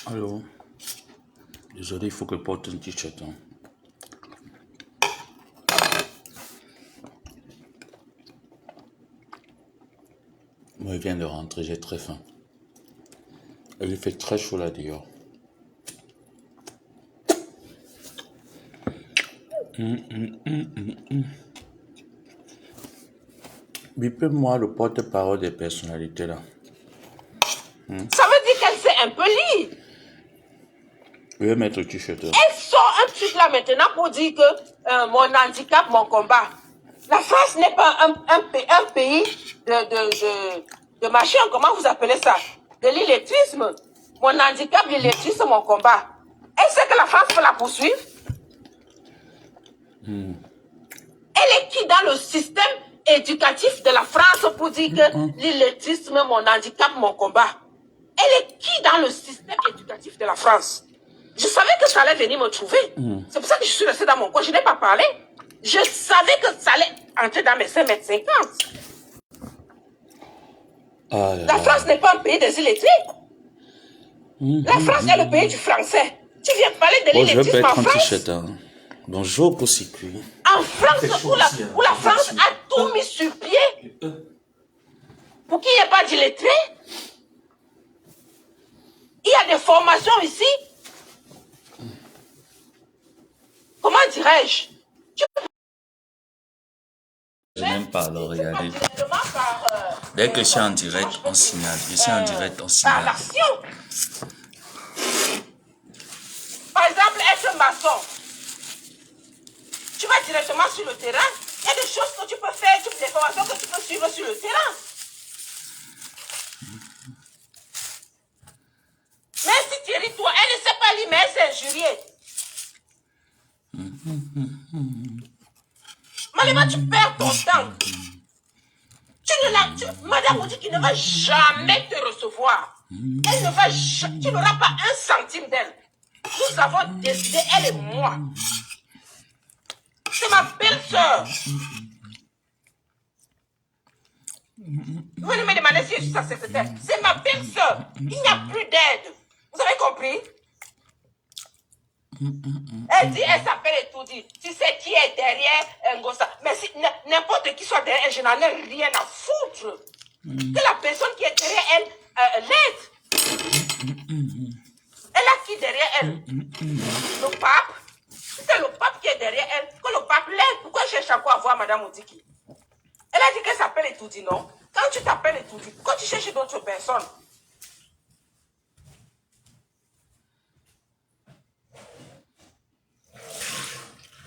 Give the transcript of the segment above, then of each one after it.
Allô? Désolé, il faut que je porte un t-shirt. Hein. Moi, je viens de rentrer, j'ai très faim. Et il fait très chaud là dehors. Bipez-moi le porte-parole des personnalités là. Ça veut dire qu'elle s'est un peu lire. Je vais mettre le t-shirt là. Elle sort un truc là maintenant pour dire que mon handicap, mon combat. La France n'est pas un pays de machin, comment vous appelez ça? De l'illettrisme. Mon handicap, l'illettrisme, mon combat. Elle sait que la France peut la poursuivre. Elle est qui dans le système éducatif de la France pour dire que l'illettrisme, mon handicap, mon combat? Elle est qui dans le système éducatif de la France? Je savais que ça allait venir me trouver. C'est pour ça que je suis restée dans mon coin. Je n'ai pas parlé. Je savais que ça allait entrer dans mes 5,50 m. La France n'est pas un pays des illettrés. La France est le pays du français. Tu viens parler de l'illettrisme en France? Bonjour pour circuit. En France, où la France a tout mis sur pied pour qu'il n'y ait pas d'illettrés. Il y a des formations ici. Comment dirais-je? Je n'aime pas, alors regardez. Dès que je suis en direct, on signale. Je suis en direct, on signale. Par l'action. Par exemple, être maçon. Tu vas directement sur le terrain. Il y a des choses que tu peux faire, des formations que tu peux suivre sur le terrain. Même si Thierry, toi, elle ne sait pas lire, mais elle s'est injuriée. Malima, tu perds ton temps. Madame vous dit qu'il ne va jamais te recevoir. Elle ne va jamais, tu n'auras pas un centime d'elle. Nous avons décidé, elle et moi. C'est ma belle-sœur. Vous venez me demander si je suis sa secrétaire. C'est ma belle-sœur. Il n'y a plus d'aide. Vous avez compris? Elle dit, elle s'appelle et tout dit. Tu sais qui est derrière Ngossa. Mais si n'importe qui soit derrière elle, je n'en ai rien à foutre. Que la personne qui est derrière elle l'aide. Elle a qui derrière elle? Le pape. Si c'est le pape qui est derrière elle, que le pape l'aide. Pourquoi je cherche encore à voir Madame Odiki? Elle a dit qu'elle s'appelle Etoudi, non? Quand tu t'appelles Etoudi, pourquoi tu cherches d'autres personnes?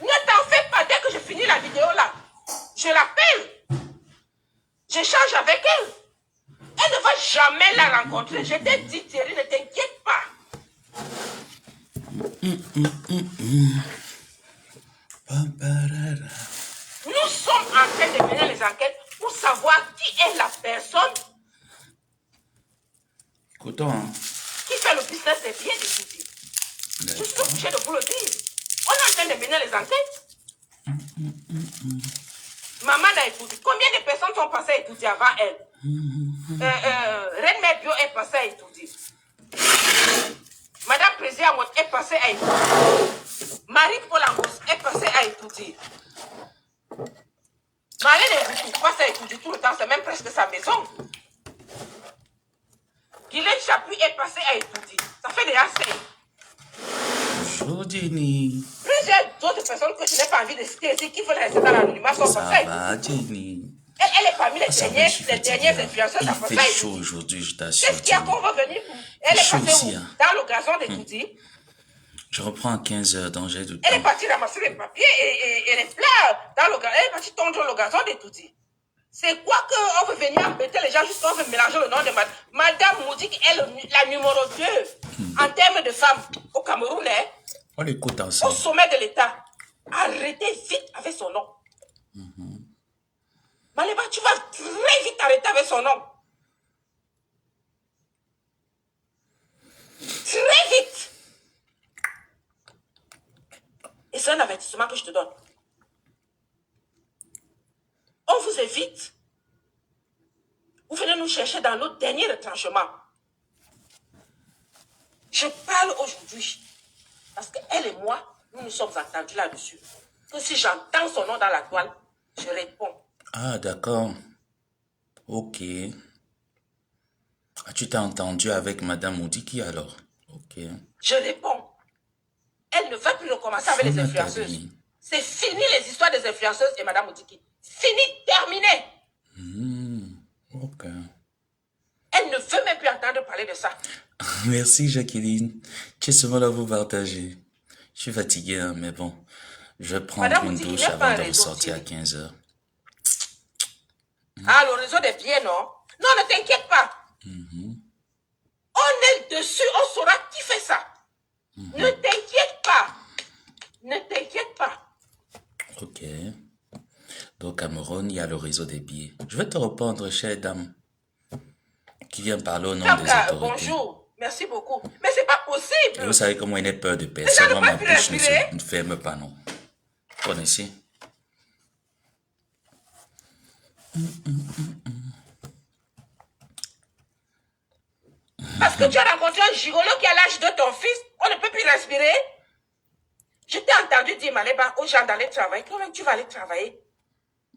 Ne t'en fais pas, dès que je finis la vidéo là, je l'appelle. J'échange avec elle. Elle ne va jamais la rencontrer. Je t'ai dit, Thierry, ne t'inquiète pas. Nous sommes en train de mener les enquêtes pour savoir qui est la personne qui fait le business des biens de Titi. Je suis obligée de vous le dire. On est en train de mener les enquêtes. Maman a étudié. Combien de personnes sont passées à étudier avant elle? Reine Mère Bio est passée à étudier. Madame Président est passée à étudier. Marie Polangos est passée à étudier. Marlène Boutou passe à étudier tout le temps, c'est même presque sa maison. Guylaine Chapuis est passée à étudier. Ça fait déjà 5. Bonjour Jenny. Plusieurs d'autres personnes que je n'ai pas envie de citer ici qui veulent rester dans l'anonymat sont passées à étudier. Ça va Jenny. Elle est parmi les dernières influenceuses à passer à Il fait chaud étudier. aujourd'hui, je t'assure. Qu'est-ce qu'il y a qu'on va venir pour? Elle est passée où? Dans le gazon d'étudier. Je reprends à 15 h, donc j'ai du temps. Elle est partie ramasser les papiers et les fleurs dans le gazon. Elle est partie tondre le gazon d'étudier. C'est quoi qu'on veut venir embêter les gens juste qu'on veut mélanger le nom de Madame Moudik est la numéro 2 en termes de femmes au Cameroun. On écoute Au ensemble. sommet de l'État. Arrêtez vite avec son nom. Malema, tu vas très vite arrêter avec son nom. Très vite. Et c'est un avertissement que je te donne. On vous évite. Vous venez nous chercher dans notre dernier retranchement. Je parle aujourd'hui parce qu'elle et moi, nous nous sommes entendus là-dessus. Que si j'entends son nom dans la toile, je réponds. Ah, d'accord. Ok. Ah, tu t'es entendu avec Madame Moudiki alors? Ok. Je réponds. Elle ne va plus recommencer avec les influenceuses. C'est fini les histoires des influenceuses et Madame Moudiki. Fini, terminé. Ok. Elle ne veut même plus entendre parler de ça. Merci Jacqueline. Tu es souvent là vous partager. Je suis fatigué, hein, mais bon. Je vais prendre Madame une Moudiki douche n'est pas avant un de réseau ressortir à TV. 15h. Ah, le réseau des biens, non? Non, ne t'inquiète pas. On est dessus, on saura qui fait ça. Ne t'inquiète pas. Ne t'inquiète pas. Ok. Donc, au Cameroun, il y a le réseau des billets. Je vais te répondre, chère dame, qui vient parler au nom des autorités. Bonjour. Merci beaucoup. Mais c'est pas possible. Et vous savez comment il est peur de personne. Moi, ma bouche ne se ferme pas, non. Vous connaissez? Parce que tu as rencontré un gigolo qui a l'âge de ton fils, on ne peut plus respirer. Je t'ai entendu dire, Maléba, aux gens d'aller travailler. Comment tu vas aller travailler?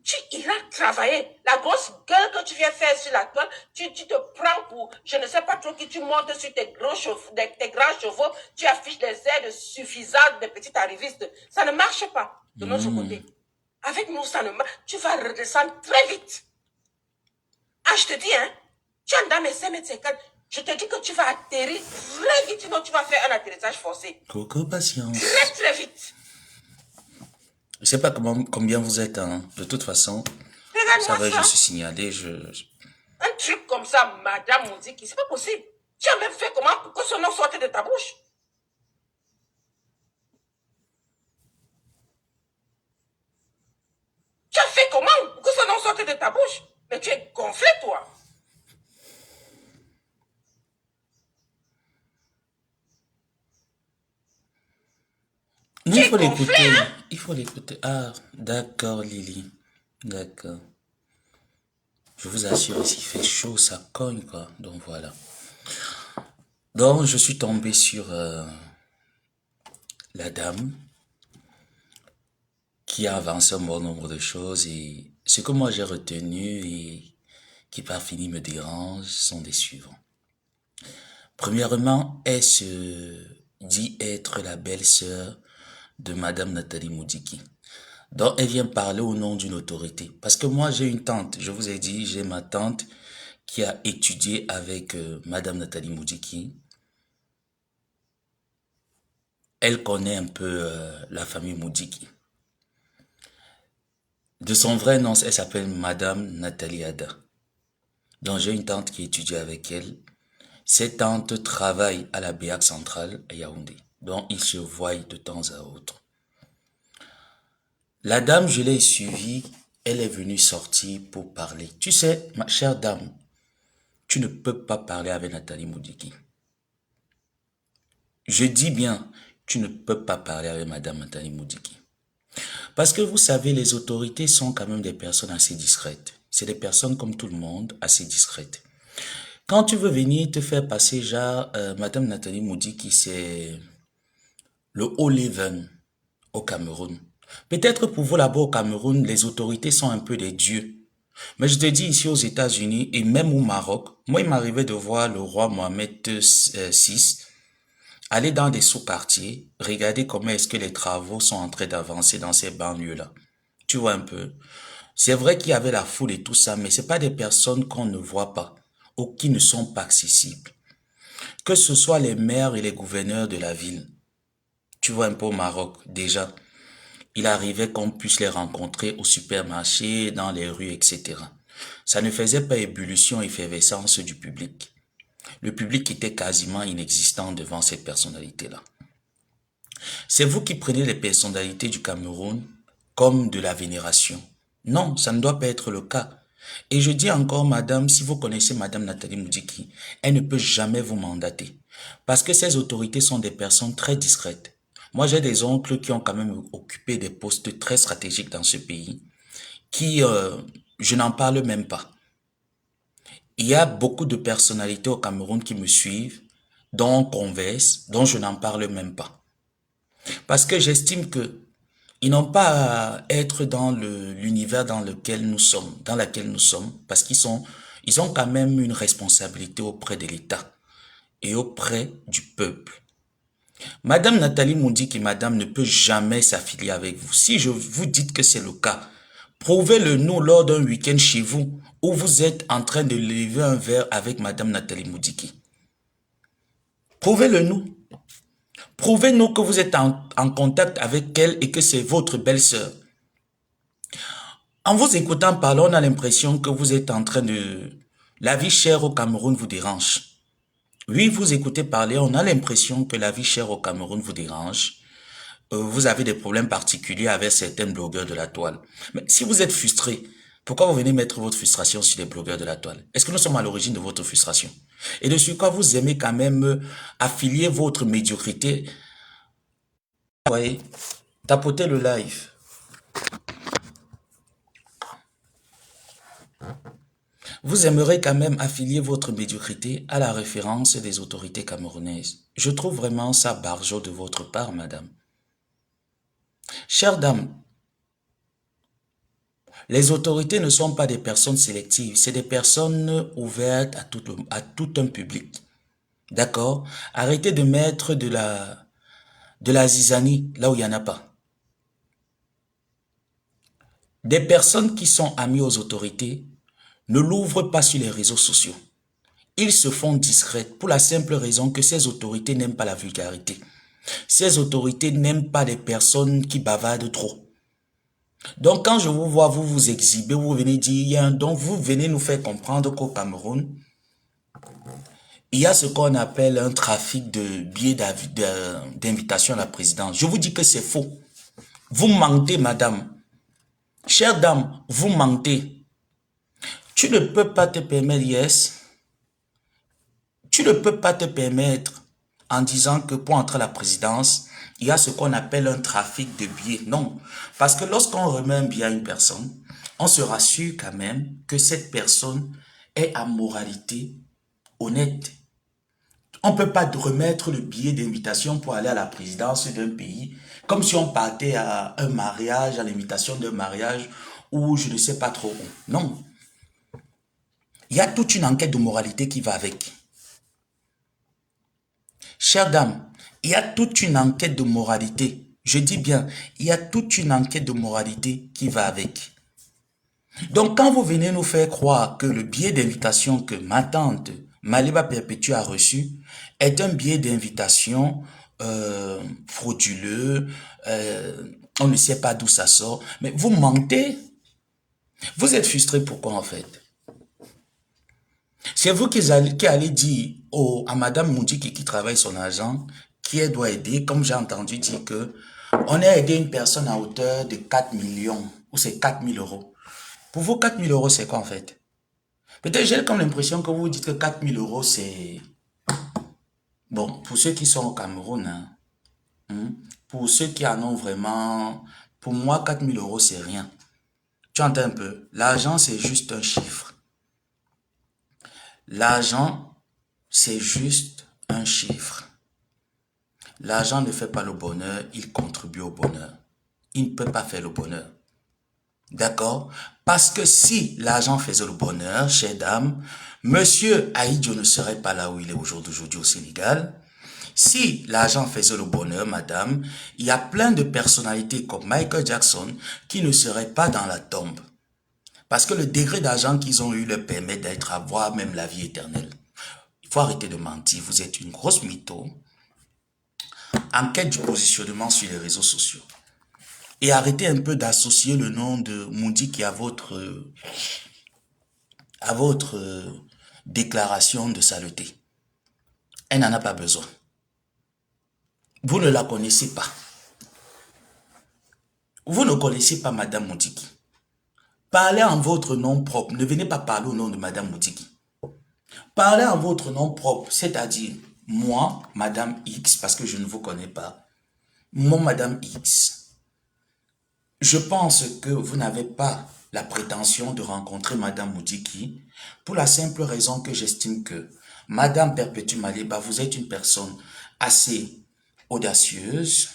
Tu iras travailler. La grosse gueule que tu viens faire sur la toile, tu te prends pour, je ne sais pas trop qui, tu montes sur tes grands chevaux, tu affiches des aides suffisantes des petites arrivistes. Ça ne marche pas de notre côté. Avec nous, ça ne marche. Tu vas redescendre très vite. Ah, je te dis, hein, tu es dans mes 5,50 m. Je te dis que tu vas atterrir très vite, sinon tu vas faire un atterrissage forcé. Coco, patience. Très, très vite. Je sais pas combien vous êtes, hein. De toute façon, ça va, je suis signalé, Un truc comme ça, Madame Moudiki, c'est pas possible. Tu as même fait comment pour que ce nom sorte de ta bouche? Tu as fait comment pour que ce nom sorte de ta bouche? Mais tu es gonflé, toi. Non, il faut l'écouter. Hein? Il faut l'écouter. Ah, d'accord, Lily. D'accord. Je vous assure, s'il fait chaud, ça cogne, quoi. Donc, voilà. Donc, je suis tombé sur la dame qui a avancé un bon nombre de choses. Et ce que moi j'ai retenu et qui par fini me dérange sont des suivants. Premièrement, elle se dit être la belle-sœur de Madame Nathalie Moudiki. Donc, elle vient parler au nom d'une autorité. Parce que moi, j'ai une tante, je vous ai dit, j'ai ma tante qui a étudié avec Madame Nathalie Moudiki. Elle connaît un peu la famille Moudiki. De son vrai nom, elle s'appelle Madame Nathalie Ada. Donc, j'ai une tante qui étudie avec elle. Cette tante travaille à la BEAC centrale à Yaoundé. Donc, ils se voient de temps à autre. La dame, je l'ai suivie, elle est venue sortir pour parler. Tu sais, ma chère dame, tu ne peux pas parler avec Nathalie Moudiki. Je dis bien, tu ne peux pas parler avec Madame Nathalie Moudiki. Parce que vous savez, les autorités sont quand même des personnes assez discrètes. C'est des personnes comme tout le monde, assez discrètes. Quand tu veux venir te faire passer, genre, Madame Nathalie Moudiki, c'est le haut leven au Cameroun. Peut-être pour vous là-bas au Cameroun, les autorités sont un peu des dieux. Mais je te dis ici aux États-Unis et même au Maroc, moi il m'arrivait de voir le roi Mohamed VI aller dans des sous-quartiers, regarder comment est-ce que les travaux sont en train d'avancer dans ces banlieues-là. Tu vois un peu. C'est vrai qu'il y avait la foule et tout ça, mais c'est pas des personnes qu'on ne voit pas ou qui ne sont pas accessibles. Que ce soit les maires et les gouverneurs de la ville. Tu vois un peu au Maroc, déjà. Il arrivait qu'on puisse les rencontrer au supermarché, dans les rues, etc. Ça ne faisait pas ébullition, effervescence du public. Le public était quasiment inexistant devant cette personnalité-là. C'est vous qui prenez les personnalités du Cameroun comme de la vénération. Non, ça ne doit pas être le cas. Et je dis encore, madame, si vous connaissez madame Nathalie Moudiki, elle ne peut jamais vous mandater. Parce que ces autorités sont des personnes très discrètes. Moi, j'ai des oncles qui ont quand même occupé des postes très stratégiques dans ce pays, qui, je n'en parle même pas. Il y a beaucoup de personnalités au Cameroun qui me suivent dont on converse, dont je n'en parle même pas. Parce que j'estime que ils n'ont pas à être dans l'univers dans lequel nous sommes, parce ils ont quand même une responsabilité auprès de l'État et auprès du peuple. Madame Nathalie Moundiki, madame, ne peut jamais s'affilier avec vous. Si je vous dites que c'est le cas, prouvez-le nous lors d'un week-end chez vous où vous êtes en train de lever un verre avec madame Nathalie Moundiki. Prouvez-le nous. Prouvez-nous que vous êtes en contact avec elle et que c'est votre belle-sœur. En vous écoutant parler, on a l'impression que vous êtes en train de... La vie chère au Cameroun vous dérange. Oui, vous écoutez parler, on a l'impression que la vie chère au Cameroun vous dérange. Vous avez des problèmes particuliers avec certains blogueurs de la toile. Mais si vous êtes frustré, pourquoi vous venez mettre votre frustration sur les blogueurs de la toile? Est-ce que nous sommes à l'origine de votre frustration? Et de sur quoi vous aimez quand même affilier votre médiocrité? Vous voyez, tapotez le live. Vous aimeriez quand même affilier votre médiocrité à la référence des autorités camerounaises. Je trouve vraiment ça barjot de votre part, madame. Chère dame, les autorités ne sont pas des personnes sélectives, c'est des personnes ouvertes à tout un public. D'accord? Arrêtez de mettre de la zizanie là où il n'y en a pas. Des personnes qui sont amies aux autorités ne l'ouvrent pas sur les réseaux sociaux. Ils se font discrètes pour la simple raison que ces autorités n'aiment pas la vulgarité. Ces autorités n'aiment pas les personnes qui bavardent trop. Donc quand je vous vois, vous vous exhibez, vous venez dire, donc vous venez nous faire comprendre qu'au Cameroun, il y a ce qu'on appelle un trafic de billets d'invitation à la présidence. Je vous dis que c'est faux. Vous mentez, madame. Chère dame, vous mentez. Tu ne peux pas te permettre, yes. Tu ne peux pas te permettre en disant que pour entrer à la présidence, il y a ce qu'on appelle un trafic de billets. Non, parce que lorsqu'on remet un billet à une personne, on se rassure quand même que cette personne est à moralité honnête. On ne peut pas remettre le billet d'invitation pour aller à la présidence d'un pays comme si on partait à un mariage, à l'invitation d'un mariage ou je ne sais pas trop où. Non. Il y a toute une enquête de moralité qui va avec. Chère dame, il y a toute une enquête de moralité. Je dis bien, il y a toute une enquête de moralité qui va avec. Donc, quand vous venez nous faire croire que le billet d'invitation que ma tante Maliba Perpétue a reçu est un billet d'invitation frauduleux, on ne sait pas d'où ça sort, mais vous mentez. Vous êtes frustré pourquoi en fait? C'est vous qui allez dire à Madame Moundiki qui travaille son argent, qui elle doit aider, comme j'ai entendu dire que on a aidé une personne à hauteur de 4 millions, ou c'est 4 000 euros. Pour vous, 4 000 euros, c'est quoi en fait? Peut-être j'ai comme l'impression que vous dites que 4 000 euros, c'est... Bon, pour ceux qui sont au Cameroun, hein, pour ceux qui en ont vraiment... Pour moi, 4 000 euros, c'est rien. Tu entends un peu? L'argent, c'est juste un chiffre. L'argent, c'est juste un chiffre. L'argent ne fait pas le bonheur, il contribue au bonheur. Il ne peut pas faire le bonheur. D'accord? Parce que si l'argent faisait le bonheur, chère dame, Monsieur Aïdjo ne serait pas là où il est aujourd'hui au Sénégal. Si l'argent faisait le bonheur, madame, il y a plein de personnalités comme Michael Jackson qui ne seraient pas dans la tombe. Parce que le degré d'argent qu'ils ont eu leur permet d'être à voir même la vie éternelle. Il faut arrêter de mentir, vous êtes une grosse mytho. En quête du positionnement sur les réseaux sociaux. Et arrêtez un peu d'associer le nom de Moundiki à votre déclaration de saleté. Elle n'en a pas besoin. Vous ne la connaissez pas. Vous ne connaissez pas Madame Moundiki. Parlez en votre nom propre. Ne venez pas parler au nom de Madame Moundiki. Parlez en votre nom propre, c'est-à-dire moi, Madame X, parce que je ne vous connais pas. Moi, Madame X. Je pense que vous n'avez pas la prétention de rencontrer Madame Moundiki pour la simple raison que j'estime que Madame Perpétue Maliba, vous êtes une personne assez audacieuse,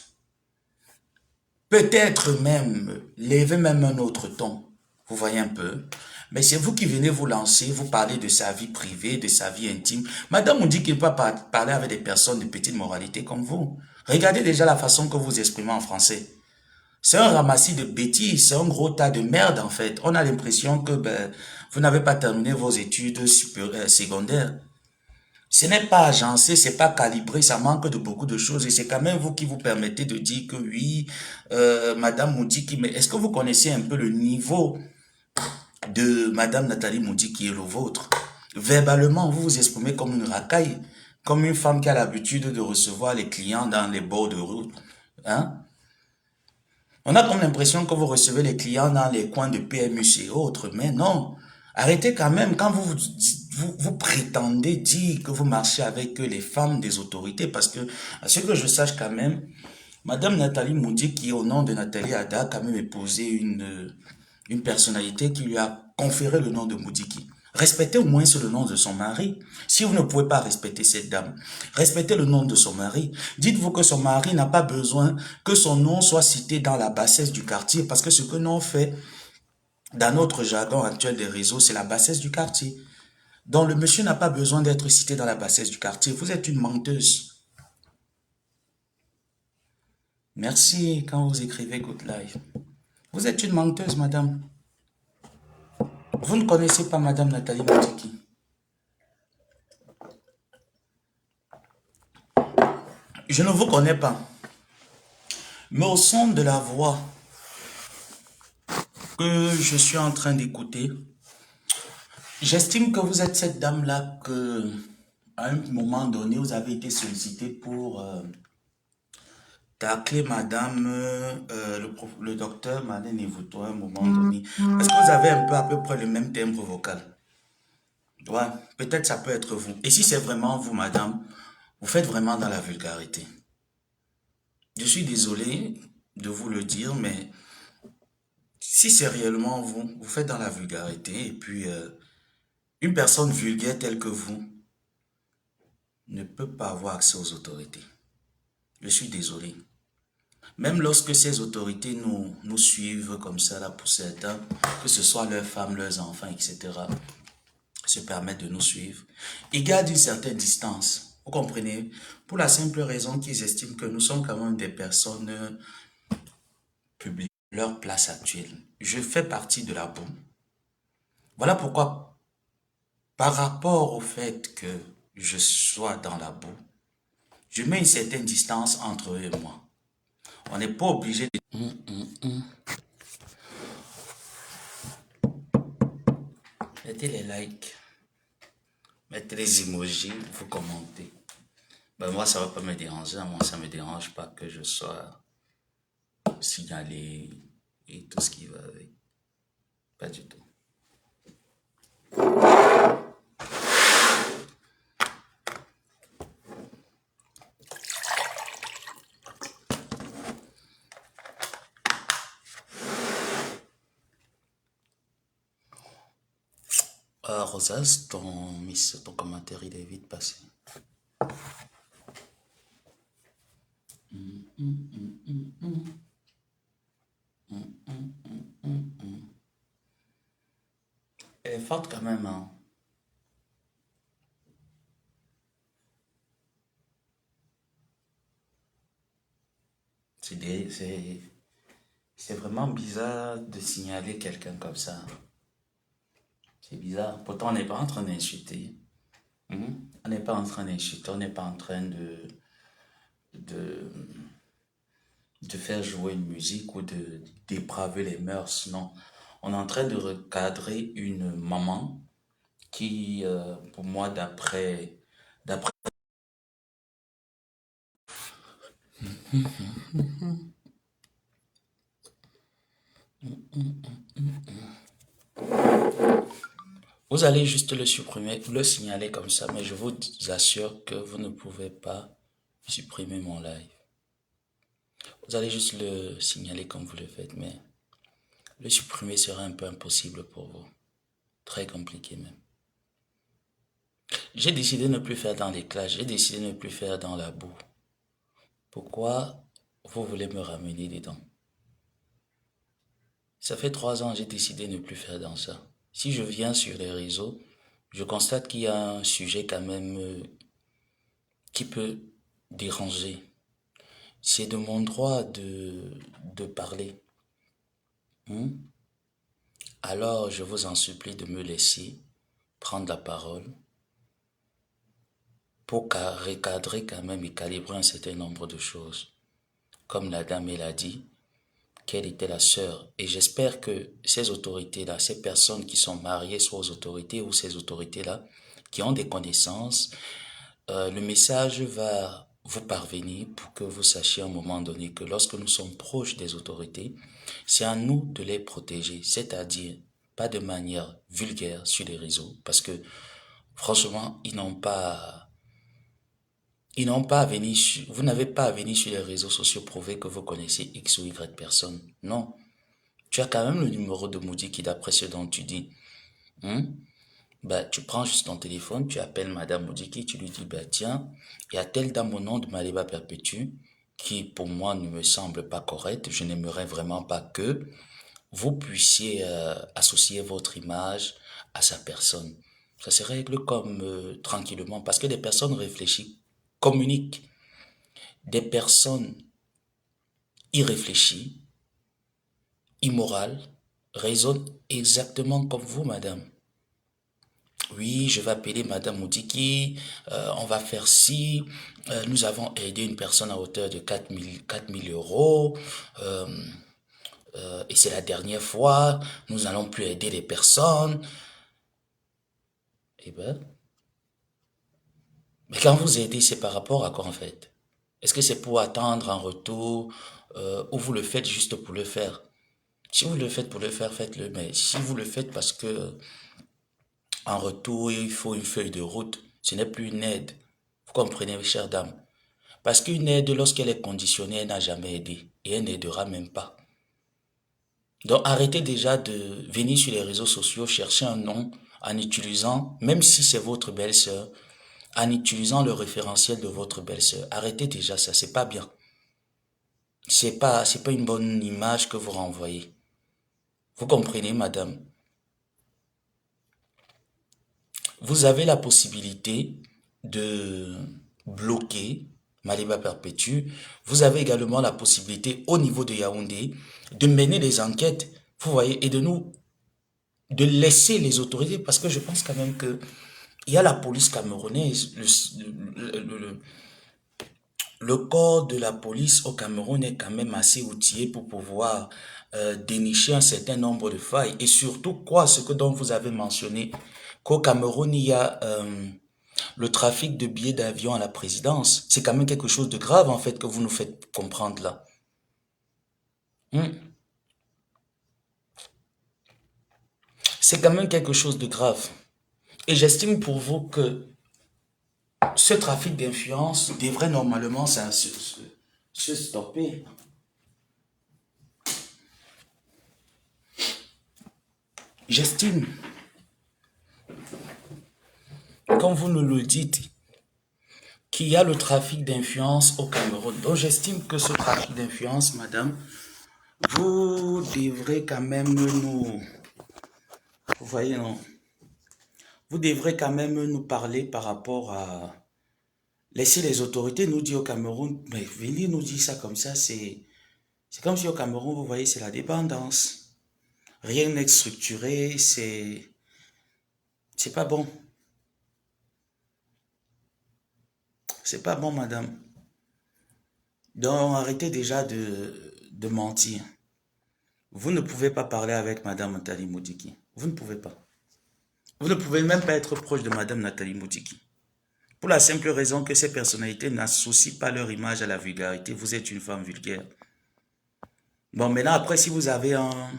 peut-être même, levez même un autre ton, vous voyez un peu, mais c'est vous qui venez vous lancer, vous parlez de sa vie privée, de sa vie intime. Madame on dit qu'il ne peut pas parler avec des personnes de petite moralité comme vous. Regardez déjà la façon que vous exprimez en français. C'est un ramassis de bêtises, c'est un gros tas de merde en fait. On a l'impression que vous n'avez pas terminé vos études secondaires. Ce n'est pas agencé, c'est pas calibré, ça manque de beaucoup de choses et c'est quand même vous qui vous permettez de dire que oui, Madame Moudiki, mais est-ce que vous connaissez un peu le niveau de Madame Nathalie Moudiki qui est le vôtre? Verbalement, vous vous exprimez comme une racaille, comme une femme qui a l'habitude de recevoir les clients dans les bords de route. Hein? On a comme l'impression que vous recevez les clients dans les coins de PMU et autres, mais non. Arrêtez quand même quand vous prétendez dire que vous marchez avec les femmes des autorités, parce que, à ce que je sache quand même, Madame Nathalie Moudi, qui au nom de Nathalie Ada, a quand même épousé une personnalité qui lui a conféré le nom de Moudiki. Respectez au moins le nom de son mari. Si vous ne pouvez pas respecter cette dame, respectez le nom de son mari. Dites-vous que son mari n'a pas besoin que son nom soit cité dans la bassesse du quartier, parce que ce que l'on fait dans notre jargon actuel des réseaux, c'est la bassesse du quartier. Donc le monsieur n'a pas besoin d'être cité dans la bassesse du quartier. Vous êtes une menteuse. Merci quand vous écrivez Good Life. Vous êtes une menteuse, madame. Vous ne connaissez pas Madame Nathalie Moudiki. Je ne vous connais pas. Mais au son de la voix que je suis en train d'écouter, j'estime que vous êtes cette dame-là que, à un moment donné, vous avez été sollicité pour tacler Madame, le docteur Malène Evouto à un moment donné. Parce que vous avez un peu à peu près le même timbre vocal. Ouais, peut-être ça peut être vous. Et si c'est vraiment vous, madame, vous faites vraiment dans la vulgarité. Je suis désolé de vous le dire, mais si c'est réellement vous, vous faites dans la vulgarité. Et puis, une personne vulgaire telle que vous ne peut pas avoir accès aux autorités. Je suis désolé. Même lorsque ces autorités nous suivent comme ça, là, pour certains, que ce soit leurs femmes, leurs enfants, etc., se permettent de nous suivre, ils gardent une certaine distance. Vous comprenez? Pour la simple raison qu'ils estiment que nous sommes quand même des personnes publiques. Leur place actuelle. Je fais partie de la boue. Voilà pourquoi, par rapport au fait que je sois dans la boue, je mets une certaine distance entre eux et moi. On n'est pas obligé de... Mettez les likes, mettez les emojis, vous commentez. Ben moi, ça ne va pas me déranger. Moi, ça ne me dérange pas que je sois signalé et tout ce qui va avec. Pas du tout. Rosas, ton commentaire, il est vite passé. Elle est forte quand même, hein. C'est vraiment bizarre de signaler quelqu'un comme ça. C'est bizarre. Pourtant, on n'est pas en train d'insulter. On n'est pas en train d'insulter, on n'est pas en train de, de faire jouer une musique ou de dépraver les mœurs, non. On est en train de recadrer une maman qui, pour moi, d'après vous allez juste le supprimer, le signaler comme ça, mais je vous assure que vous ne pouvez pas supprimer mon live. Vous allez juste le signaler comme vous le faites, mais le supprimer sera un peu impossible pour vous. Très compliqué même. J'ai décidé de ne plus faire dans les classes, j'ai décidé de ne plus faire dans la boue. Pourquoi vous voulez me ramener dedans? Ça fait 3 ans, j'ai décidé de ne plus faire dans ça. Si je viens sur les réseaux, je constate qu'il y a un sujet quand même qui peut déranger. C'est de mon droit de parler. Hmm? Alors, je vous en supplie de me laisser prendre la parole pour recadrer quand même et calibrer un certain nombre de choses. Comme la dame, elle a dit qu'elle était la sœur. Et j'espère que ces autorités-là, ces personnes qui sont mariées soit aux autorités ou ces autorités-là, qui ont des connaissances, le message va vous parvenir pour que vous sachiez à un moment donné que lorsque nous sommes proches des autorités, c'est à nous de les protéger, c'est-à-dire pas de manière vulgaire sur les réseaux, parce que franchement, ils n'ont pas à venir vous n'avez pas à venir sur les réseaux sociaux prouver que vous connaissez X ou Y personne. Non. Tu as quand même le numéro de Moudiki d'après ce dont tu dis. Hein? Bah, tu prends juste ton téléphone, tu appelles Madame Moudiki, tu lui dis, bah, tiens, il y a telle dame au nom de Maliba Perpétue qui, pour moi, ne me semble pas correcte. Je n'aimerais vraiment pas que vous puissiez associer votre image à sa personne. Ça se règle comme tranquillement parce que des personnes réfléchies communiquent. Des personnes irréfléchies, immorales, raisonnent exactement comme vous, madame. Oui, je vais appeler Madame Moudiki, on va faire ci, nous avons aidé une personne à hauteur de 4 000 euros, euh, et c'est la dernière fois, nous n'allons plus aider les personnes. Eh ben, mais quand vous aidez, c'est par rapport à quoi en fait? Est-ce que c'est pour attendre un retour, ou vous le faites juste pour le faire? Si vous le faites pour le faire, faites-le, mais si vous le faites parce que en retour, il faut une feuille de route, ce n'est plus une aide. Vous comprenez, chère dame? Parce qu'une aide, lorsqu'elle est conditionnée, elle n'a jamais aidé. Et elle n'aidera même pas. Donc arrêtez déjà de venir sur les réseaux sociaux chercher un nom en utilisant, même si c'est votre belle-sœur, en utilisant le référentiel de votre belle-sœur. Arrêtez déjà ça, c'est pas bien. C'est pas une bonne image que vous renvoyez. Vous comprenez, madame? Vous avez la possibilité de bloquer Maliba Perpétue. Vous avez également la possibilité au niveau de Yaoundé de mener des enquêtes, vous voyez, et de laisser les autorités, parce que je pense quand même que il y a la police camerounaise, le corps de la police au Cameroun est quand même assez outillé pour pouvoir dénicher un certain nombre de failles. Et surtout, quoi, ce que dont vous avez mentionné, qu'au Cameroun, il y a le trafic de billets d'avion à la présidence. C'est quand même quelque chose de grave, en fait, que vous nous faites comprendre là. Hmm. C'est quand même quelque chose de grave. Et j'estime pour vous que ce trafic d'influence devrait normalement se stopper. J'estime, comme vous nous le dites, qu'il y a le trafic d'influence au Cameroun. Donc j'estime que ce trafic d'influence, madame, vous devrez quand même nous... Vous voyez, non? Vous devrez quand même nous parler par rapport à... Laisser les autorités nous dire au Cameroun, mais venir nous dire ça comme ça, c'est comme si au Cameroun, vous voyez, c'est la dépendance. Rien n'est structuré, c'est pas bon. C'est pas bon, madame. Donc, arrêtez déjà de mentir. Vous ne pouvez pas parler avec madame Nathalie Moudiki. Vous ne pouvez pas. Vous ne pouvez même pas être proche de madame Nathalie Moudiki. Pour la simple raison que ces personnalités n'associent pas leur image à la vulgarité. Vous êtes une femme vulgaire. Bon, maintenant, après, si vous avez un...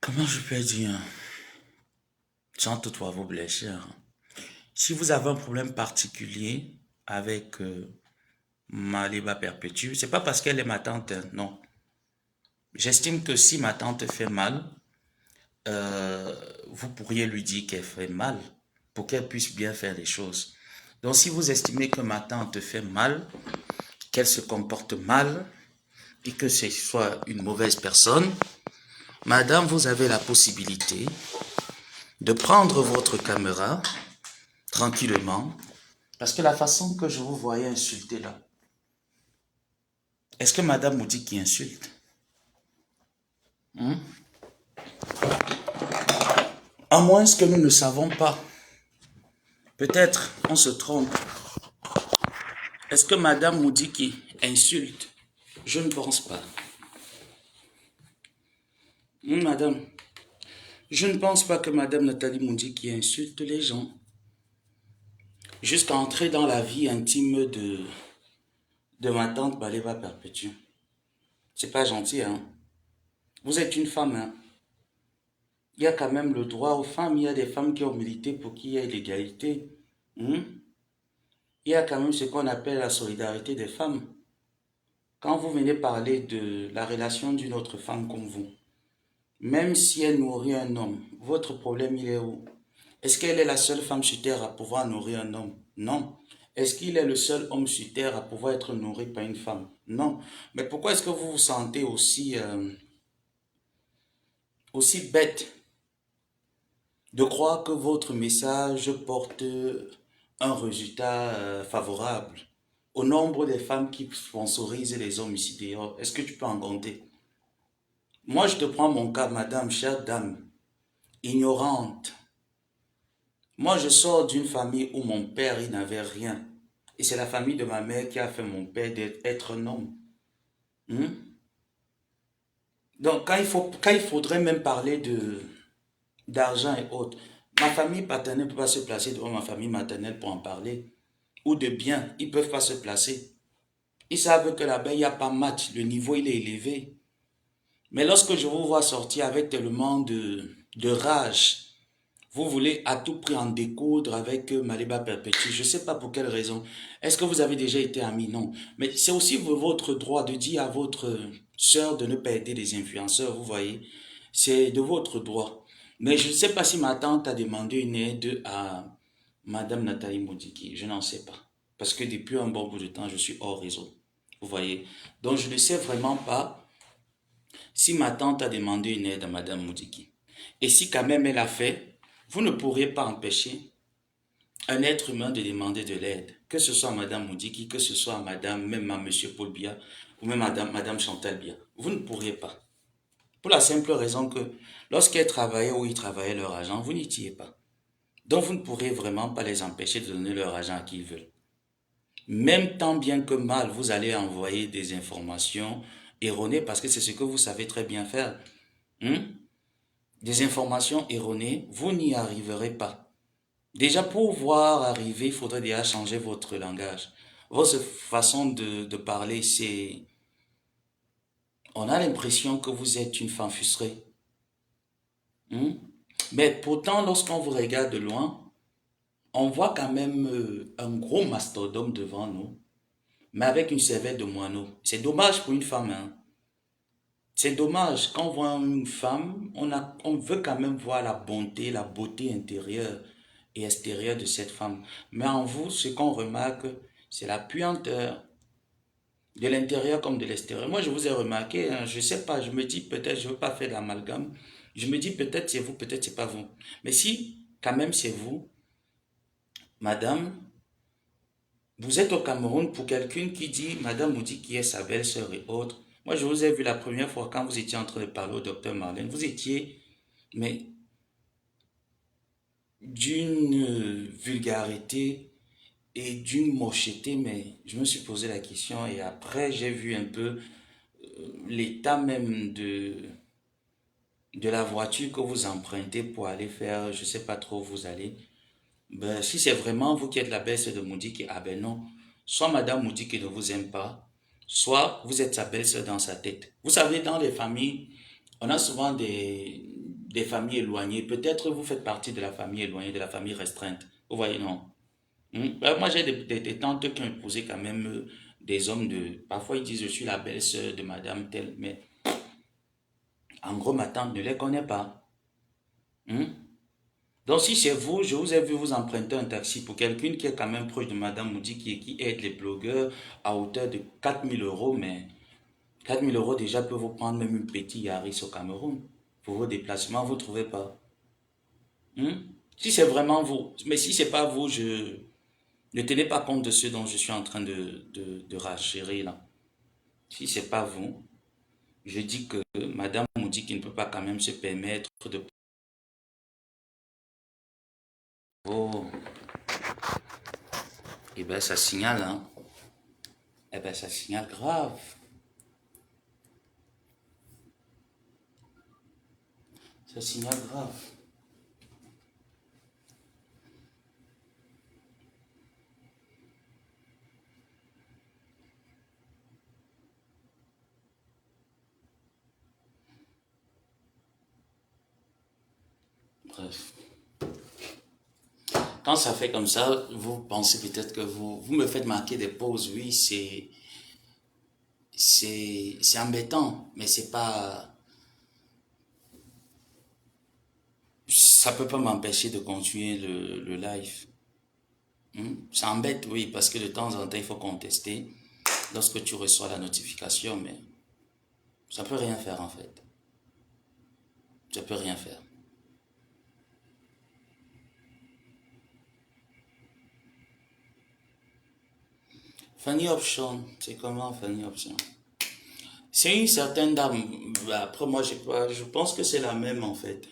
Comment je peux dire? Sans toutefois vous blesser. Si vous avez un problème particulier avec Maliba Perpétue, c'est pas parce qu'elle est ma tante, hein, non. J'estime que si ma tante fait mal, vous pourriez lui dire qu'elle fait mal. pour qu'elle puisse bien faire les choses. Donc, si vous estimez que ma tante fait mal, qu'elle se comporte mal et que ce soit une mauvaise personne, madame, vous avez la possibilité de prendre votre caméra tranquillement, parce que la façon que je vous voyais insulter là, est-ce que madame vous dit qu'il insulte? À moins que nous ne savons pas. Peut-être on se trompe. Est-ce que madame Moudiki insulte? Je ne pense pas. Madame, je ne pense pas que madame Nathalie Moudiki insulte les gens. Jusqu'à entrer dans la vie intime de ma tante Baleba Perpétue. C'est pas gentil, hein? Vous êtes une femme, hein? Il y a quand même le droit aux femmes. Il y a des femmes qui ont milité pour qu'il y ait l'égalité. Il y a quand même ce qu'on appelle la solidarité des femmes. Quand vous venez parler de la relation d'une autre femme comme vous, même si elle nourrit un homme, votre problème il est où? Est-ce qu'elle est la seule femme sur terre à pouvoir nourrir un homme? Non. Est-ce qu'il est le seul homme sur terre à pouvoir être nourri par une femme? Non. Mais pourquoi est-ce que vous vous sentez aussi bête de croire que votre message porte un résultat favorable au nombre des femmes qui sponsorisent les hommes ici dehors? Est-ce que tu peux en compter? Moi, je te prends mon cas, madame, chère dame, ignorante. Moi, je sors d'une famille où mon père, il n'avait rien. Et c'est la famille de ma mère qui a fait mon père d'être un homme. Donc, quand il faudrait même parler d'argent et autres, ma famille paternelle ne peut pas se placer devant ma famille maternelle pour en parler. Ou de biens, ils ne peuvent pas se placer. Ils savent que là-bas, il n'y a pas match, le niveau, il est élevé. Mais lorsque je vous vois sortir avec tellement de rage, vous voulez à tout prix en découdre avec Maliba Perpétue. Je ne sais pas pour quelle raison. Est-ce que vous avez déjà été amis? Non. Mais c'est aussi votre droit de dire à votre sœur de ne pas aider les influenceurs, vous voyez. C'est de votre droit. Mais je ne sais pas si ma tante a demandé une aide à Madame Nathalie Moudiki. Je n'en sais pas. Parce que depuis un bon bout de temps, je suis hors réseau. Vous voyez. Donc je ne sais vraiment pas si ma tante a demandé une aide à Madame Moudiki. Et si quand même elle a fait, vous ne pourriez pas empêcher un être humain de demander de l'aide, que ce soit à Madame Moudiki, que ce soit à Madame, même à Monsieur Paul Biya, ou même à Madame Chantal Biya. Vous ne pourriez pas. Pour la simple raison que lorsqu'elles travaillaient ou ils travaillaient leur argent, vous n'y étiez pas. Donc vous ne pourrez vraiment pas les empêcher de donner leur argent à qui ils veulent. Même tant bien que mal, vous allez envoyer des informations erronées parce que c'est ce que vous savez très bien faire. Des informations erronées, vous n'y arriverez pas. Déjà, pour voir arriver, il faudrait déjà changer votre langage. Votre façon de parler, c'est... On a l'impression que vous êtes une femme frustrée. Mais pourtant, lorsqu'on vous regarde de loin, on voit quand même un gros mastodome devant nous, mais avec une cervelle de moineau. C'est dommage pour une femme, hein. C'est dommage, quand on voit une femme, on veut quand même voir la beauté intérieure et extérieure de cette femme. Mais en vous, ce qu'on remarque, c'est la puanteur de l'intérieur comme de l'extérieur. Moi, je vous ai remarqué, hein, je sais pas, je me dis peut-être, je veux pas faire d'amalgame, je me dis peut-être c'est vous, peut-être c'est pas vous. Mais si, quand même c'est vous, madame, vous êtes au Cameroun pour quelqu'un qui dit, madame vous dit qui est sa belle-sœur et autres. Moi, je vous ai vu la première fois quand vous étiez en train de parler au docteur Marlène. Vous étiez, mais d'une vulgarité et d'une mocheté, mais je me suis posé la question et après, j'ai vu un peu l'état même de la voiture que vous empruntez pour aller faire, je sais pas trop où vous allez. Ben, si c'est vraiment vous qui êtes la belle-sœur de Moudiki, ah ben non. Soit Madame Moudiki ne vous aime pas, soit vous êtes sa belle-sœur dans sa tête. Vous savez, dans les familles, on a souvent des familles éloignées. Peut-être vous faites partie de la famille éloignée, de la famille restreinte. Vous voyez, non? Ben, moi, j'ai des tantes qui ont épousé quand même des hommes de... Parfois, ils disent, je suis la belle-sœur de Madame telle, mais en gros, ma tante ne les connaît pas. Donc, si c'est vous, je vous ai vu vous emprunter un taxi pour quelqu'un qui est quand même proche de Madame Moudiki et qui aide les blogueurs à hauteur de 4 000 €, mais 4 000 € déjà peut vous prendre même une petite Yaris au Cameroun pour vos déplacements, vous ne trouvez pas? Hmm? Si c'est vraiment vous, mais si c'est pas vous, ne tenez pas compte de ce dont je suis en train de ragérer là. Si c'est pas vous, je dis que Madame Moudiki ne peut pas quand même se permettre de... Oh, eh ben ça signale, hein. Eh ben ça signale grave. Ça signale grave. Bref. Quand ça fait comme ça, vous pensez peut-être que vous me faites marquer des pauses. Oui, c'est embêtant, mais c'est pas, ça peut pas m'empêcher de continuer le live. Ça embête, oui, parce que de temps en temps, il faut contester lorsque tu reçois la notification, mais ça peut rien faire en fait. Ça peut rien faire. Fanny Option, c'est comment Fanny Option? C'est une certaine dame. Après, moi, je pense que c'est la même en fait.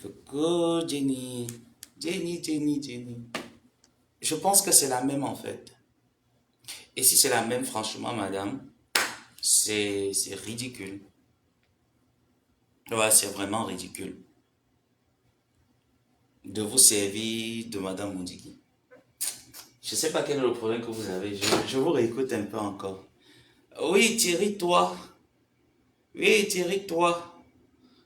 Coucou Jenny. Jenny, Jenny, Jenny. Je pense que c'est la même en fait. Et si c'est la même, franchement, madame, c'est ridicule. Ouais, c'est vraiment ridicule de vous servir de madame Moudiki. Je sais pas quel est le problème que vous avez. Je vous réécoute un peu encore. Oui, Thierry, toi. Oui, Thierry, toi.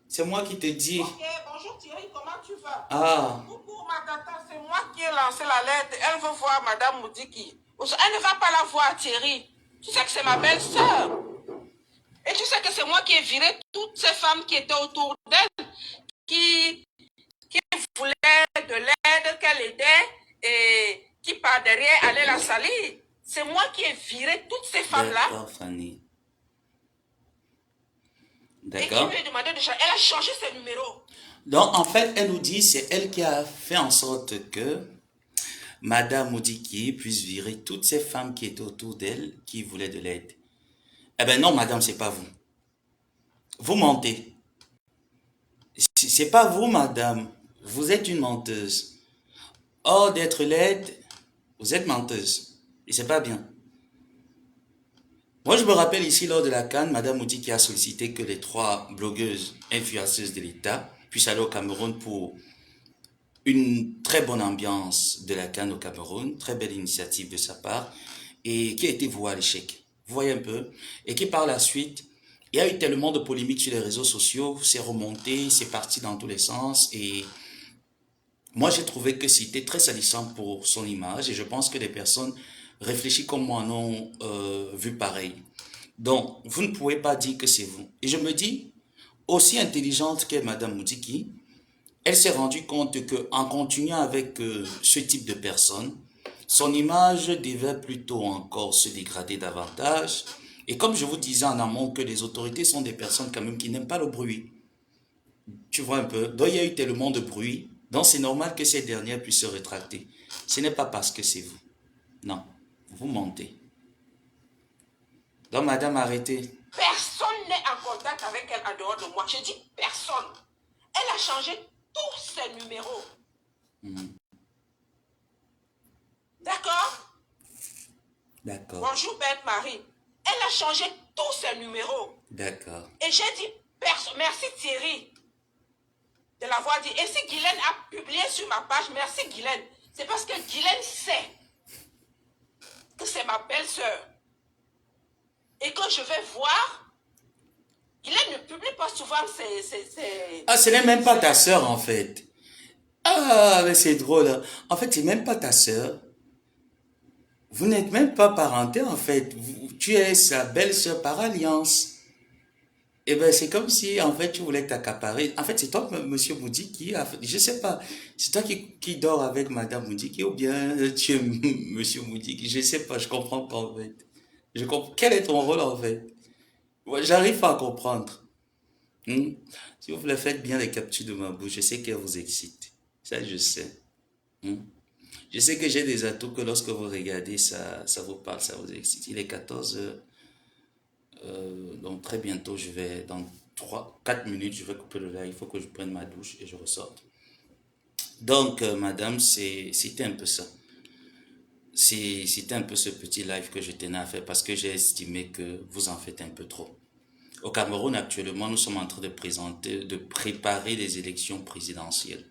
C'est moi qui te dis. Ok, bonjour Thierry, comment tu vas? Ah, Coucou ma tata, c'est moi qui ai lancé la lettre. Elle veut voir Madame Moudiki. Elle ne va pas la voir, Thierry. Tu sais que c'est ma belle-sœur. Et tu sais que c'est moi qui ai viré toutes ces femmes qui étaient autour d'elle, qui voulaient de l'aide, qu'elle aidait et qui par derrière allaient la salir. C'est moi qui ai viré toutes ces femmes-là. d'accord, Fanny. Et qui D'accord. lui ai demandé de changer. Elle a changé ses numéros. Donc, en fait, elle nous dit, c'est elle qui a fait en sorte que Madame Moudiki puisse virer toutes ces femmes qui étaient autour d'elle, qui voulaient de l'aide. Eh ben non, madame, c'est pas vous. Vous mentez. C'est pas vous, madame. Vous êtes une menteuse. Or, d'être laide, vous êtes menteuse. Et c'est pas bien. Moi, je me rappelle ici, lors de la CAN, madame Moudiki a sollicité que les 3 blogueuses influenceuses de l'État puissent aller au Cameroun pour une très bonne ambiance de la CAN au Cameroun, très belle initiative de sa part, et qui a été vouée à l'échec. Vous voyez un peu? Et qui par la suite, il y a eu tellement de polémiques sur les réseaux sociaux, c'est remonté, c'est parti dans tous les sens, et moi j'ai trouvé que c'était très salissant pour son image, et je pense que les personnes réfléchies comme moi en ont vu pareil. Donc, vous ne pouvez pas dire que c'est vous. Et je me dis, aussi intelligente qu'est Madame Moudiki, elle s'est rendue compte que en continuant avec ce type de personnes, son image devait plutôt encore se dégrader davantage. Et comme je vous disais en amont que les autorités sont des personnes quand même qui n'aiment pas le bruit. Tu vois un peu. Donc il y a eu tellement de bruit. Donc c'est normal que ces dernières puissent se rétracter. Ce n'est pas parce que c'est vous. Non. Vous mentez. Donc madame, arrêtez. Personne n'est en contact avec elle en dehors de moi. Je dis personne. Elle a changé tous ses numéros. D'accord? D'accord. Bonjour, Bête Marie. Elle a changé tous ses numéros. D'accord. Et j'ai dit personne. Merci Thierry de l'avoir dit. Et si Guylaine a publié sur ma page, merci Guylaine. C'est parce que Guylaine sait que c'est ma belle-sœur. Et quand je vais voir, Guylaine ne publie pas souvent ses... Ah, ce n'est même pas ta sœur en fait. Ah, mais c'est drôle, hein. En fait, c'est même pas ta sœur. Vous n'êtes même pas parenté en fait. Tu es sa belle-sœur par alliance. Eh ben, c'est comme si, en fait, tu voulais t'accaparer. En fait, c'est toi, monsieur Moudi, je sais pas, c'est toi qui dors avec madame Moudiki ou bien tu es monsieur Moudiki. Je sais pas, je comprends pas, en fait. Quel est ton rôle, en fait? Ouais, j'arrive pas à comprendre. Hmm. Si vous le faites bien les captures de ma bouche, je sais qu'elle vous excite. Ça, je sais. Hmm. Je sais que j'ai des atouts que lorsque vous regardez, ça vous parle, ça vous excite. Il est 14 heures. Donc très bientôt, dans 4 minutes, je vais couper le live. Il faut que je prenne ma douche et je ressorte. Donc, madame, c'était un peu ça. C'était un peu ce petit live que je tenais à faire parce que j'ai estimé que vous en faites un peu trop. Au Cameroun, actuellement, nous sommes en train de préparer les élections présidentielles.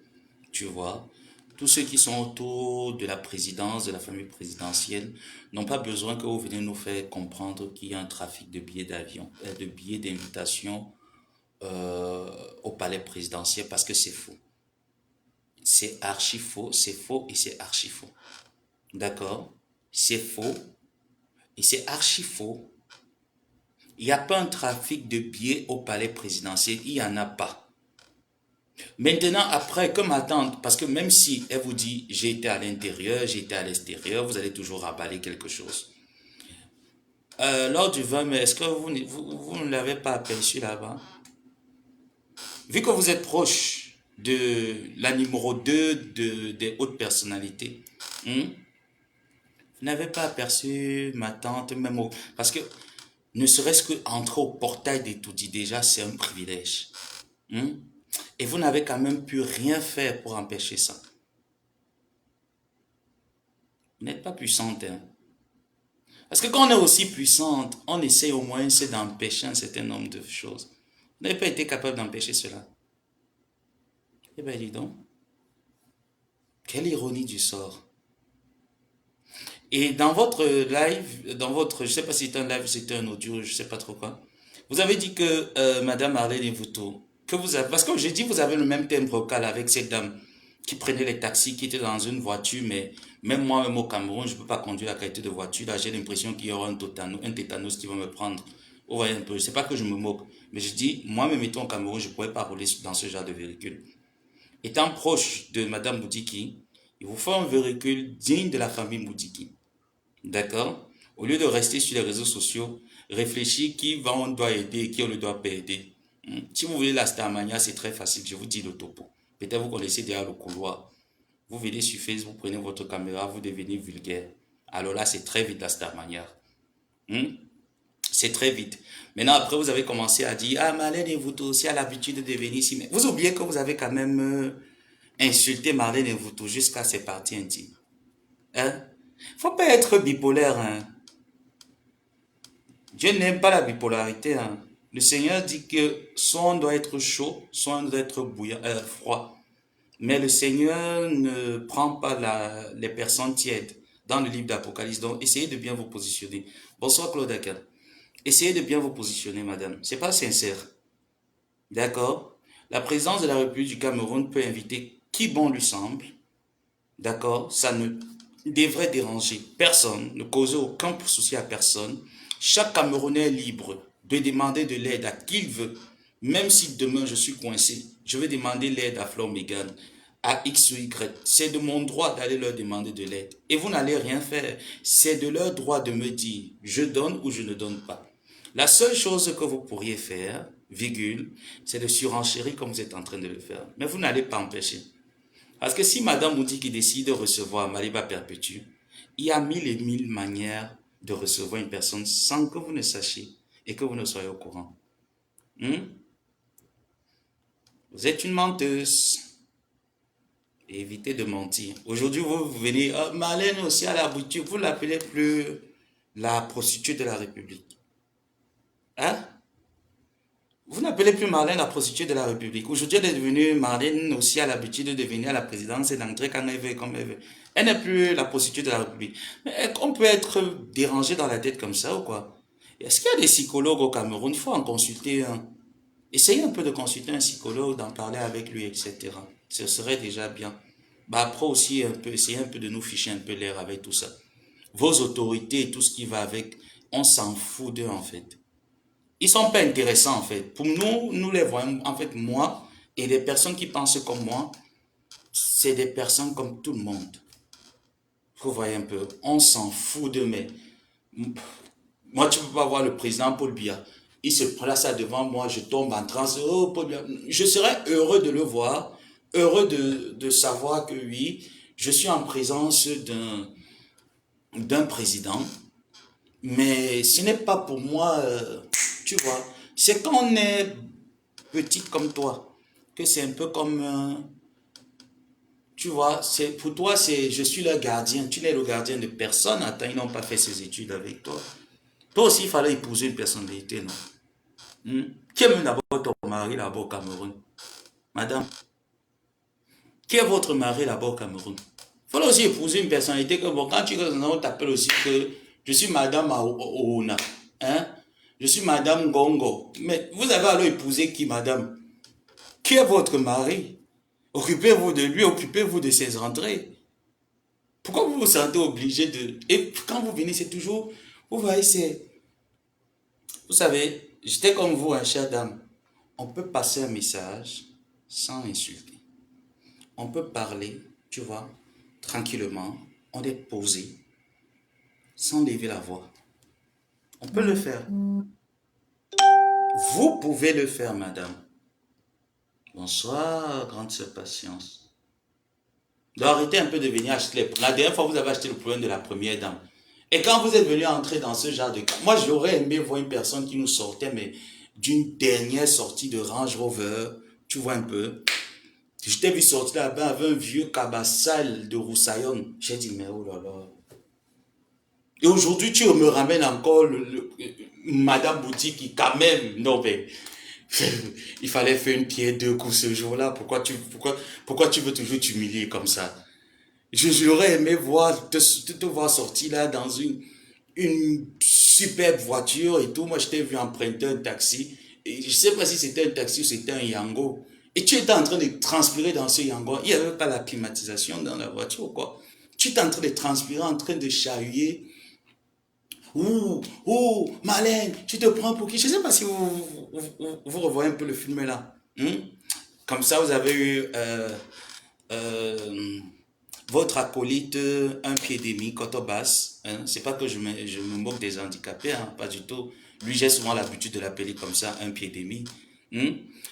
Tu vois, tous ceux qui sont autour de la présidence, de la famille présidentielle, n'ont pas besoin que vous venez nous faire comprendre qu'il y a un trafic de billets d'avion, de billets d'invitation euh, au palais présidentiel parce que c'est faux. C'est archi faux, c'est faux et c'est archi faux. D'accord? C'est faux et c'est archi faux. Il n'y a pas un trafic de billets au palais présidentiel, il n'y en a pas. Maintenant, après, comme attendre, parce que même si elle vous dit j'ai été à l'intérieur, j'ai été à l'extérieur, vous allez toujours raballer quelque chose. Lors du 20 mai, est-ce que vous ne l'avez pas aperçu là-bas? Vu que vous êtes proche de la numéro 2 des hautes personnalités, vous n'avez pas aperçu ma tante, parce que ne serait-ce qu'entrer au portail d'Etoudi, déjà, c'est un privilège. Hmm? Et vous n'avez quand même pu rien faire pour empêcher ça. Vous n'êtes pas puissante, hein. Parce que quand on est aussi puissante, on essaie au moins c'est d'empêcher un certain nombre de choses. Vous n'avez pas été capable d'empêcher cela. Eh bien, dis donc, quelle ironie du sort. Et dans votre live, je ne sais pas si c'est un live, si c'est un audio, je ne sais pas trop quoi, vous avez dit que Madame Marlène Evouto, parce que j'ai dit vous avez le même timbre vocal avec cette dame qui prenait les taxis, qui était dans une voiture, mais même moi-même au Cameroun, je ne peux pas conduire la qualité de voiture. Là, j'ai l'impression qu'il y aura un tétanos qui va me prendre. Vous voyez un peu, c'est pas que je me moque, mais je dis, moi-même étant au Cameroun, je ne pourrais pas rouler dans ce genre de véhicule. Étant proche de Madame Moudiki, il vous faut un véhicule digne de la famille Moudiki. D'accord? Au lieu de rester sur les réseaux sociaux, réfléchir on doit aider et qui on ne doit pas aider. Si vous voulez la Starmania, c'est très facile, je vous dis le topo. Peut-être vous connaissez déjà le couloir. Vous venez sur Facebook, vous prenez votre caméra, vous devenez vulgaire. Alors là, c'est très vite la Starmania. C'est très vite. Maintenant, après, vous avez commencé à dire, ah, Marlène Evouto aussi a l'habitude de venir ici. Mais vous oubliez que vous avez quand même insulté Marlène Evouto jusqu'à ses parties intimes. Hein? Faut pas être bipolaire, hein. Dieu n'aime pas la bipolarité, hein. Le Seigneur dit que soit on doit être chaud, soit on doit être froid. Mais le Seigneur ne prend pas les personnes tièdes dans le livre d'Apocalypse. Donc, essayez de bien vous positionner. Bonsoir Claude Akan. Essayez de bien vous positionner, madame. C'est pas sincère. D'accord? La présidence de la République du Cameroun peut inviter qui bon lui semble. D'accord? Ça ne devrait déranger personne, ne causer aucun souci à personne. Chaque Camerounais est libre de demander de l'aide à qui il veut. Même si demain je suis coincé, je vais demander l'aide à Flor Megan, à X ou Y. C'est de mon droit d'aller leur demander de l'aide. Et vous n'allez rien faire. C'est de leur droit de me dire, je donne ou je ne donne pas. La seule chose que vous pourriez faire, virgule, c'est de surenchérir comme vous êtes en train de le faire. Mais vous n'allez pas empêcher. Parce que si Madame Moudiki décide de recevoir Maliba Perpétue, il y a mille et mille manières de recevoir une personne sans que vous ne sachiez et que vous ne soyez au courant. Vous êtes une menteuse. Évitez de mentir. Aujourd'hui, vous venez, Marlène aussi à l'habitude, vous l'appelez plus la prostituée de la République. Hein? Vous n'appelez plus Marlène la prostituée de la République. Aujourd'hui, elle est devenue Marlène aussi à l'habitude de venir à la présidence et d'entrer quand elle veut, comme elle veut. Elle n'est plus la prostituée de la République. Mais on peut être dérangé dans la tête comme ça ou quoi? Est-ce qu'il y a des psychologues au Cameroun? Il faut en consulter un. Essayez un peu de consulter un psychologue, d'en parler avec lui, etc. Ce serait déjà bien. Bah après aussi, essayez un peu de nous ficher un peu l'air avec tout ça. Vos autorités et tout ce qui va avec, on s'en fout d'eux en fait. Ils sont pas intéressants en fait. Pour nous, nous les voyons, en fait, moi et les personnes qui pensent comme moi, c'est des personnes comme tout le monde. Vous voyez un peu, on s'en fout de mes... Moi, tu peux pas voir le président Paul Biya. Il se place là devant moi, je tombe en transe. Oh, Paul Biya. Je serais heureux de le voir, heureux de savoir que oui, je suis en présence d'un président. Mais ce n'est pas pour moi, tu vois. C'est quand on est petit comme toi, que c'est un peu comme, tu vois, c'est pour toi, c'est je suis le gardien. Tu n'es le gardien de personne. Attends, ils n'ont pas fait ses études avec toi. Toi aussi, il fallait épouser une personnalité, non? Qui est même d'abord ton mari là-bas au Cameroun? Madame, qui est votre mari là-bas au Cameroun? Il fallait aussi épouser une personnalité que, bon, quand tu es on t'appelle aussi que je suis Madame Ouna. Hein? Je suis Madame Gongo. Mais vous avez alors épousé qui, Madame? Qui est votre mari? Occupez-vous de lui, occupez-vous de ses entrées. Pourquoi vous vous sentez obligé de... Et quand vous venez, c'est toujours... Vous voyez, c'est... Vous savez, j'étais comme vous, hein, chère dame. On peut passer un message sans insulter. On peut parler, tu vois, tranquillement. On est posé, sans lever la voix. On peut le faire. Vous pouvez le faire, madame. Bonsoir, grande sœur Patience. Donc arrêtez un peu de venir acheter les... La dernière fois, vous avez acheté le problème de la première dame. Et quand vous êtes venu entrer dans ce genre de... Moi, j'aurais aimé voir une personne qui nous sortait, mais d'une dernière sortie de Range Rover. Tu vois un peu. Je t'ai vu sortir là-bas avec un vieux cabassal de Roussaillon. J'ai dit, mais oh là là. Et aujourd'hui, tu me ramènes encore Madame Boutique qui, quand même, non mais, il fallait faire une pierre deux coups ce jour-là. Pourquoi tu veux toujours t'humilier comme ça? J'aurais aimé te voir sortir là dans une superbe voiture et tout. Moi, je t'ai vu emprunter un taxi. Et je sais pas si c'était un taxi ou c'était un Yango. Et tu étais en train de transpirer dans ce Yango. Il n'y avait pas la climatisation dans la voiture, quoi. Tu étais en train de transpirer, en train de chahuyer. Malène, tu te prends pour qui? Je ne sais pas si vous revoyez un peu le film là. Comme ça, vous avez eu euh, votre acolyte, un pied et demi, Cotobas. C'est pas que je me moque des handicapés, hein, pas du tout. Lui, j'ai souvent l'habitude de l'appeler comme ça, un pied et demi.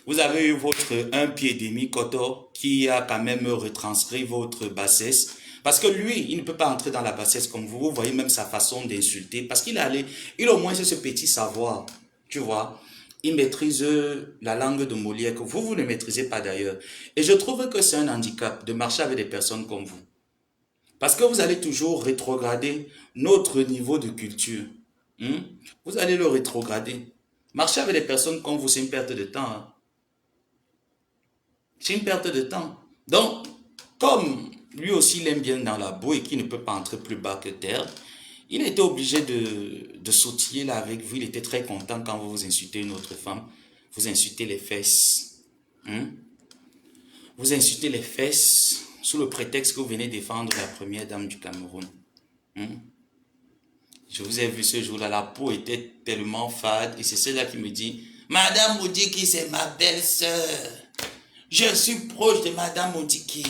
Vous avez eu votre un pied et demi, Koto, qui a quand même retranscrit votre bassesse. Parce que lui, il ne peut pas entrer dans la bassesse comme vous. Vous voyez même sa façon d'insulter. Parce qu'il est allé, il a au moins ce petit savoir, tu vois. Il maîtrise la langue de Molière que vous ne maîtrisez pas d'ailleurs. Et je trouve que c'est un handicap de marcher avec des personnes comme vous. Parce que vous allez toujours rétrograder notre niveau de culture. Vous allez le rétrograder. Marcher avec des personnes comme vous, c'est une perte de temps. Hein. C'est une perte de temps. Donc, comme lui aussi il aime bien dans la boue et qu'il ne peut pas entrer plus bas que terre, il était obligé de sautiller là avec vous. Il était très content quand vous insultez une autre femme. Vous insultez les fesses. Vous insultez les fesses sous le prétexte que vous venez défendre la première dame du Cameroun. Je vous ai vu ce jour-là, la peau était tellement fade et c'est celle-là qui me dit, Madame Moudiki, c'est ma belle-sœur. Je suis proche de Madame Moudiki.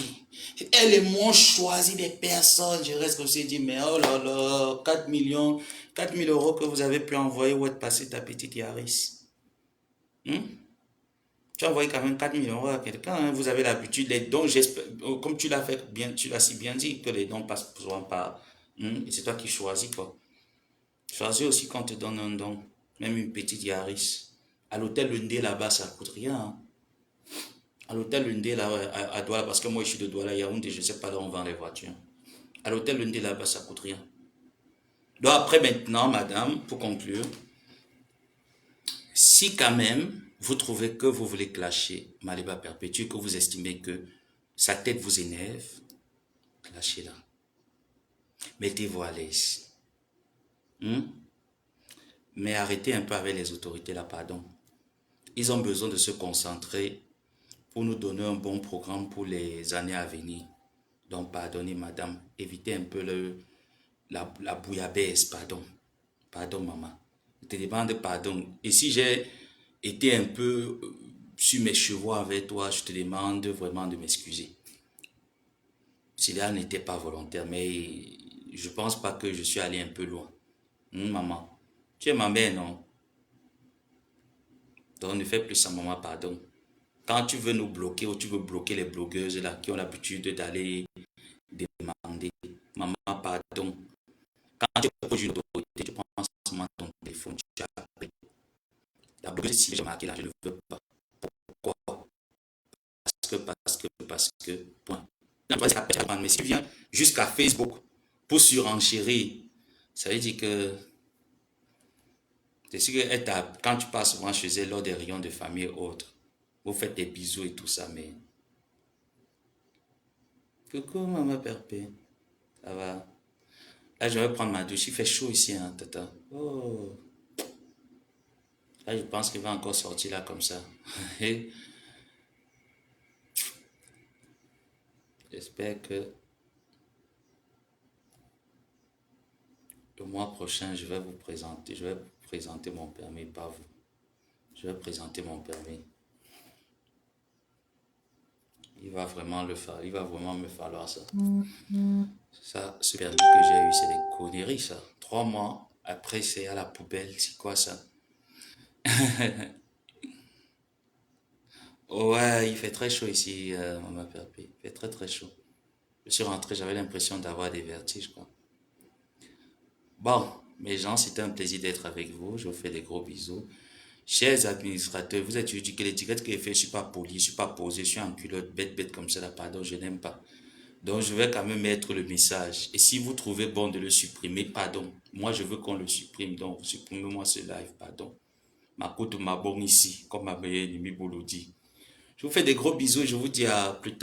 Elle et moi choisi des personnes. Je reste comme si je dis, mais oh là là, 4 millions, 4 000 euros que vous avez pu envoyer où est passé ta petite Yaris. Tu as envoyé quand même 4 000 euros à quelqu'un. Hein. Vous avez l'habitude, les dons, comme tu l'as fait bien, tu l'as si bien dit, que les dons passent souvent par. Et c'est toi qui choisis, quoi. Choisis aussi quand on te donne un don, même une petite Yaris. À l'hôtel Lundé là-bas, ça coûte rien. Hein. À l'hôtel Lundé là, à Douala, parce que moi je suis de Douala, Yaoundé, je ne sais pas là où on vend les voitures. À l'hôtel Lundé là-bas, ça coûte rien. Donc après maintenant, madame, pour conclure, si quand même vous trouvez que vous voulez clasher Maliba Perpétue, que vous estimez que sa tête vous énerve, clashez-la. Mettez-vous à l'aise. Mais arrêtez un peu avec les autorités là, pardon. Ils ont besoin de se concentrer pour nous donner un bon programme pour les années à venir. Donc pardonnez madame, évitez un peu la bouillabaisse, pardon. Pardon maman. Je te demande pardon. Et si j'ai été un peu sur mes chevaux avec toi, je te demande vraiment de m'excuser. Cela n'était pas volontaire, mais je pense pas que je suis allé un peu loin. Maman, tu es ma mère, non? Donc ne fais plus ça, maman, pardon. Quand tu veux nous bloquer ou tu veux bloquer les blogueuses là qui ont l'habitude d'aller demander, maman, pardon. Quand tu poses une autorité, tu prends seulement ton téléphone, tu appelles. La blogueuse, si j'ai marqué là, je ne veux pas. Pourquoi? Parce que, point. Mais si tu viens jusqu'à Facebook pour surenchérir, ça veut dire que c'est sûr que quand tu passes souvent chez elle lors des réunions de famille et autres, vous faites des bisous et tout ça, mais coucou maman Perpé, ça va? Là, je vais prendre ma douche, il fait chaud ici, hein, tata. Oh, là, je pense qu'il va encore sortir là comme ça. J'espère que le mois prochain, je vais vous présenter mon permis, pas vous. Je vais présenter mon permis. Il va vraiment le faire, il va vraiment me falloir ça. Ça, ce permis que j'ai eu, c'est des conneries, ça. 3 mois après, c'est à la poubelle. C'est quoi ça? Ouais, il fait très chaud ici, Maman Perpé. Il fait très très chaud. Je suis rentré, j'avais l'impression d'avoir des vertiges, quoi. Bon, mes gens, c'était un plaisir d'être avec vous. Je vous fais des gros bisous. Chers administrateurs, vous êtes dit que l'étiquette que j'ai fait, je ne suis pas poli, je ne suis pas posé, je suis en culotte, bête comme ça, là, pardon, je n'aime pas. Donc, je vais quand même mettre le message. Et si vous trouvez bon de le supprimer, pardon. Moi, je veux qu'on le supprime. Donc, supprimez-moi ce live, pardon. Ma coute ma bonne ici, comme ma meilleure ennemie Bolodi. Je vous fais des gros bisous et je vous dis à plus tard.